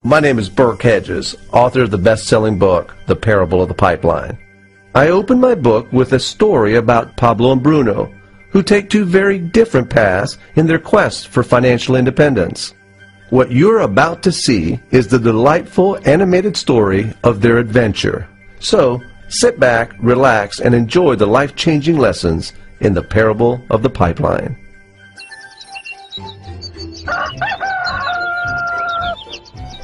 My name is Burke Hedges, author of the best-selling book, The Parable of the Pipeline. I open my book with a story about Pablo and Bruno, who take two very different paths in their quest for financial independence. What you're about to see is the delightful animated story of their adventure. So, sit back, relax, and enjoy the life-changing lessons in The Parable of the Pipeline.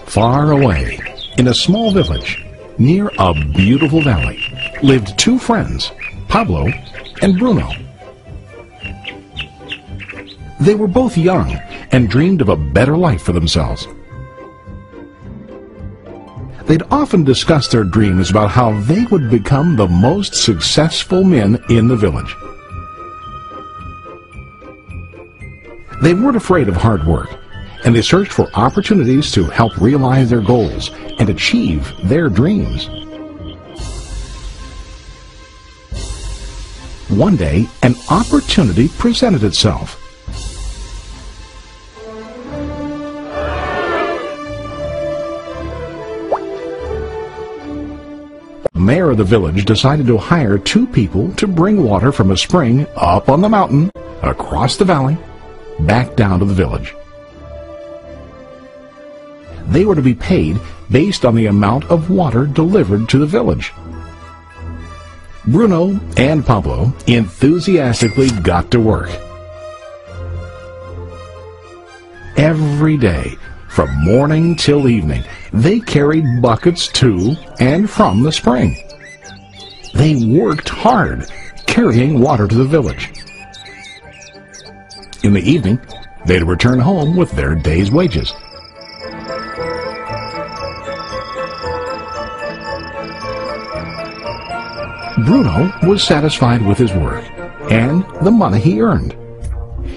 Far away, in a small village, near a beautiful valley, lived two friends, Pablo and Bruno. They were both young and dreamed of a better life for themselves. They'd often discuss their dreams about how they would become the most successful men in the village. They weren't afraid of hard work, and they searched for opportunities to help realize their goals and achieve their dreams. One day, an opportunity presented itself. The mayor of the village decided to hire two people to bring water from a spring up on the mountain, across the valley, back down to the village. They were to be paid based on the amount of water delivered to the village. Bruno and Pablo enthusiastically got to work. Every day, from morning till evening, they carried buckets to and from the spring. They worked hard, carrying water to the village. In the evening, they'd return home with their day's wages. Bruno was satisfied with his work and the money he earned.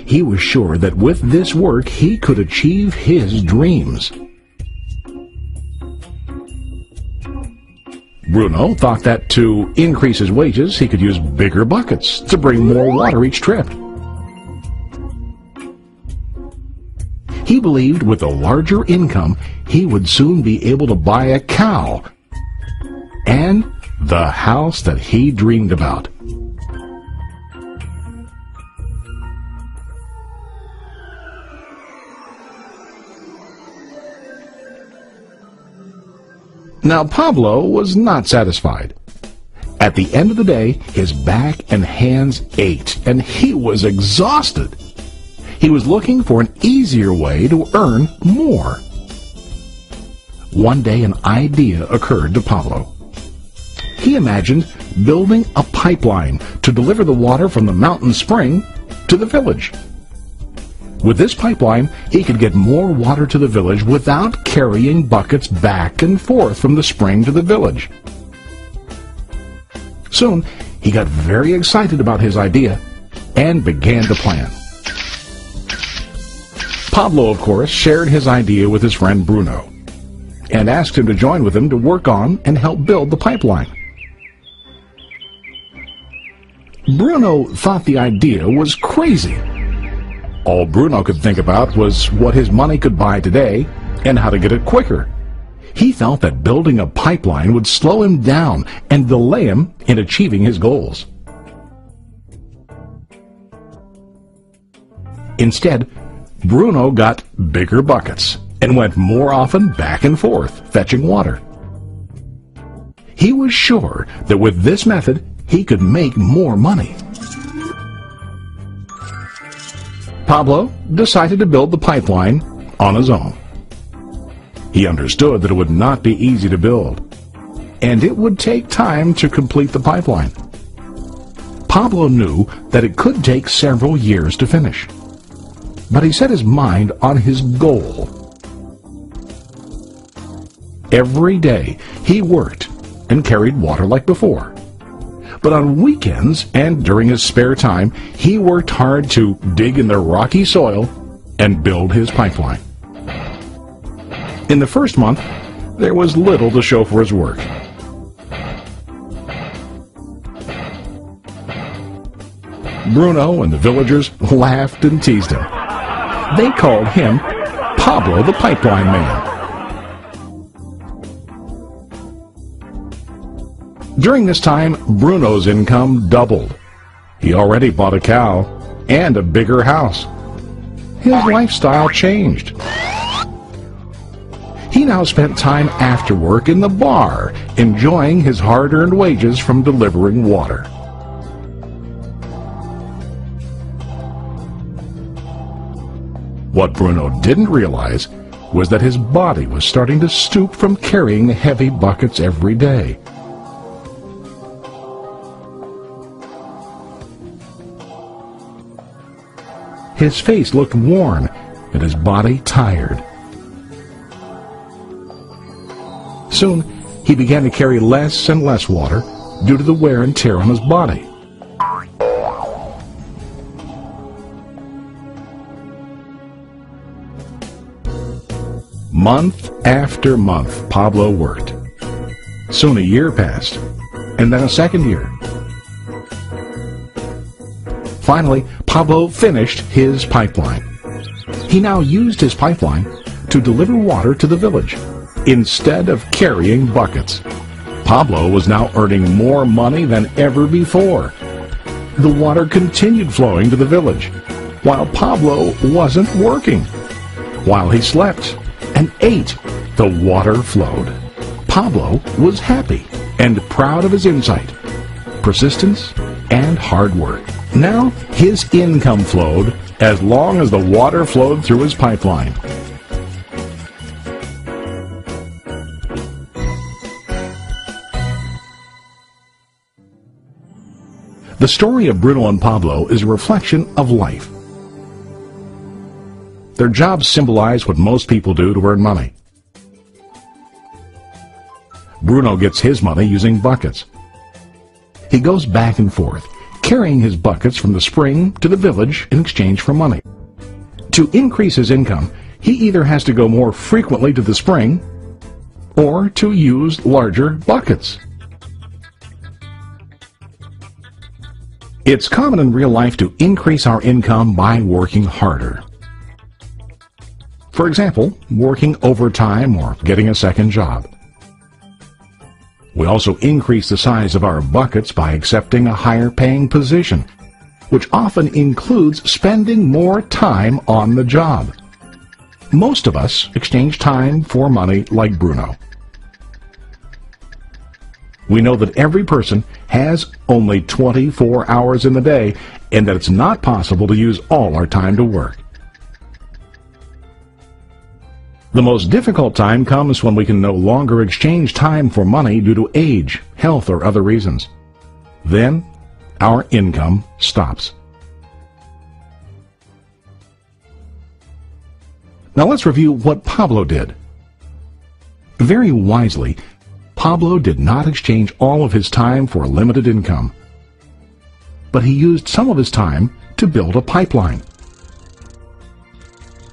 He was sure that with this work he could achieve his dreams. Bruno thought that to increase his wages he could use bigger buckets to bring more water each trip. He believed with a larger income he would soon be able to buy a cow and the house that he dreamed about. Now Pablo was not satisfied. At the end of the day, his back and hands ached, and he was exhausted. He was looking for an easier way to earn more. One day an idea occurred to Pablo. He imagined building a pipeline to deliver the water from the mountain spring to the village. With this pipeline, he could get more water to the village without carrying buckets back and forth from the spring to the village. Soon, he got very excited about his idea and began to plan. Pablo, of course, shared his idea with his friend Bruno and asked him to join with him to work on and help build the pipeline. Bruno thought the idea was crazy. All Bruno could think about was what his money could buy today and how to get it quicker. He felt that building a pipeline would slow him down and delay him in achieving his goals. Instead, Bruno got bigger buckets and went more often back and forth fetching water. He was sure that with this method he could make more money. Pablo decided to build the pipeline on his own. He understood that it would not be easy to build, and it would take time to complete the pipeline. Pablo knew that it could take several years to finish, but he set his mind on his goal. Every day he worked and carried water like before. But on weekends and during his spare time, he worked hard to dig in the rocky soil and build his pipeline. In the first month, there was little to show for his work. Bruno and the villagers laughed and teased him. They called him Pablo the Pipeline Man. During this time, Bruno's income doubled. He already bought a cow and a bigger house. His lifestyle changed. He now spent time after work in the bar, enjoying his hard-earned wages from delivering water. What Bruno didn't realize was that his body was starting to stoop from carrying heavy buckets every day. His face looked worn and his body tired. Soon, he began to carry less and less water due to the wear and tear on his body. Month after month, Pablo worked. Soon a year passed, and then a second year. Finally, Pablo finished his pipeline. He now used his pipeline to deliver water to the village instead of carrying buckets. Pablo was now earning more money than ever before. The water continued flowing to the village, while Pablo wasn't working. While he slept and ate, the water flowed. Pablo was happy and proud of his insight, persistence, and hard work. Now his income flowed as long as the water flowed through his pipeline. The story of Bruno and Pablo is a reflection of life. Their jobs symbolize what most people do to earn money. Bruno gets his money using buckets. He goes back and forth, carrying his buckets from the spring to the village in exchange for money. To increase his income, he either has to go more frequently to the spring or to use larger buckets. It's common in real life to increase our income by working harder. For example, working overtime or getting a second job. We also increase the size of our buckets by accepting a higher paying position, which often includes spending more time on the job. Most of us exchange time for money like Bruno. We know that every person has only 24 hours in the day and that it's not possible to use all our time to work. The most difficult time comes when we can no longer exchange time for money due to age, health, or other reasons. Then, our income stops. Now let's review what Pablo did. Very wisely, Pablo did not exchange all of his time for a limited income, but he used some of his time to build a pipeline.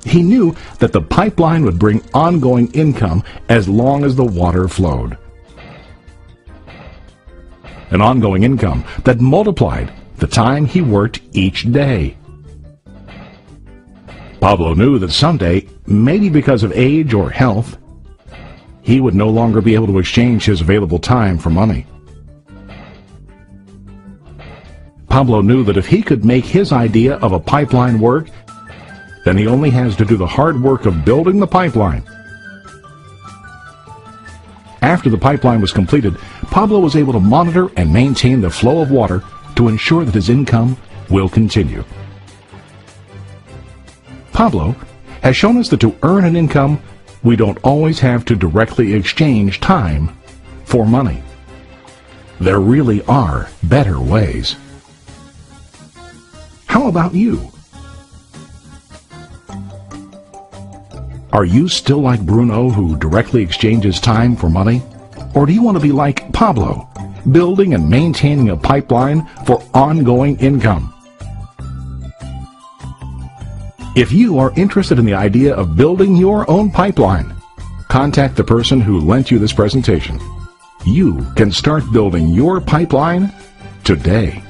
He knew that the pipeline would bring ongoing income as long as the water flowed. An ongoing income that multiplied the time he worked each day. Pablo knew that someday, maybe because of age or health, he would no longer be able to exchange his available time for money. Pablo knew that if he could make his idea of a pipeline work, then he only has to do the hard work of building the pipeline. After the pipeline was completed, Pablo was able to monitor and maintain the flow of water to ensure that his income will continue. Pablo has shown us that to earn an income, we don't always have to directly exchange time for money. There really are better ways. How about you? Are you still like Bruno, who directly exchanges time for money? Or do you want to be like Pablo, building and maintaining a pipeline for ongoing income? If you are interested in the idea of building your own pipeline, contact the person who lent you this presentation. You can start building your pipeline today.